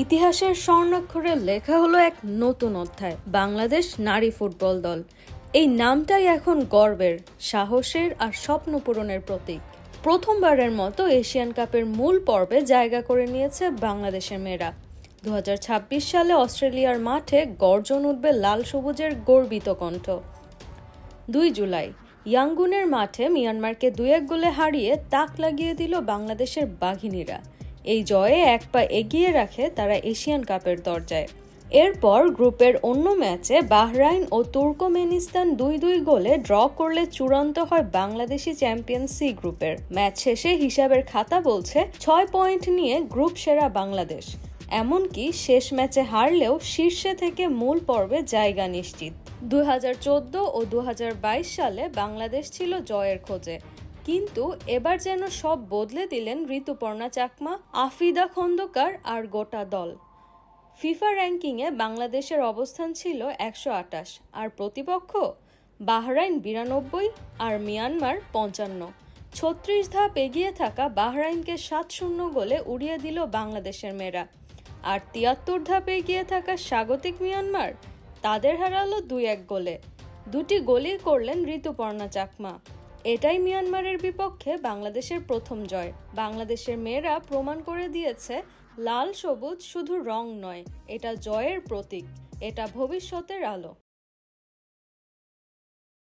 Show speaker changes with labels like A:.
A: ইতিহাসের স্বর্ণাক্ষরে লেখা হলো এক নতুন অধ্যায়, বাংলাদেশ নারী ফুটবল দল। এই নামটাই এখন গর্বের, সাহসের আর স্বপ্ন পূরণের প্রতীক। প্রথমবারের মতো এশিয়ান কাপের মূল পর্বে জায়গা করে নিয়েছে বাংলাদেশের মেয়েরা। 2026 সালে অস্ট্রেলিয়ার মাঠে গর্জন উঠবে লাল সবুজের গর্বিত কণ্ঠ। 2 জুলাই ইয়াঙ্গুনের মাঠে মিয়ানমারকে 2-1 গোলে হারিয়ে তাক লাগিয়ে দিল বাংলাদেশের বাঘিনীরা। এই জয়ে এক পা এগিয়ে রাখে তারা এশিয়ান কাপের দরজায়। এরপর গ্রুপের অন্য ম্যাচে বাহরাইন ও তুর্কমেনিস্তান 2-2 গোলে ড্র করলে চূড়ান্ত হয় বাংলাদেশি চ্যাম্পিয়ন সি গ্রুপের। ম্যাচ শেষে হিসাবের খাতা বলছে 6 পয়েন্ট নিয়ে গ্রুপ সেরা বাংলাদেশ। এমনকি শেষ ম্যাচে হারলেও শীর্ষে থেকে মূল পর্বে জায়গা নিশ্চিত। 2014 ও 2022 সালে বাংলাদেশ ছিল জয়ের খোঁজে, কিন্তু এবার যেন সব বদলে দিলেন ঋতুপর্ণা চাকমা, আফিদা খন্দকার আর গোটা দল। ফিফা র্যাঙ্কিংয়ে বাংলাদেশের অবস্থান ছিল 128, আর প্রতিপক্ষ বাহরাইন 92 আর মিয়ানমার 55। 36 ধাপ এগিয়ে থাকা বাহরাইনকে 7-0 গোলে উড়িয়ে দিল বাংলাদেশের মেয়েরা, আর 73 ধাপ এগিয়ে থাকা স্বাগতিক মিয়ানমার তাদের হারালো 2-1 গোলে। দুটি গোলই করলেন ঋতুপর্ণা চাকমা। এটাই মিয়ানমারের বিপক্ষে বাংলাদেশের প্রথম জয়। বাংলাদেশের মেয়েরা প্রমাণ করে দিয়েছে লাল সবুজ শুধু রং নয়, এটা জয়ের প্রতীক, এটা ভবিষ্যতের আলো।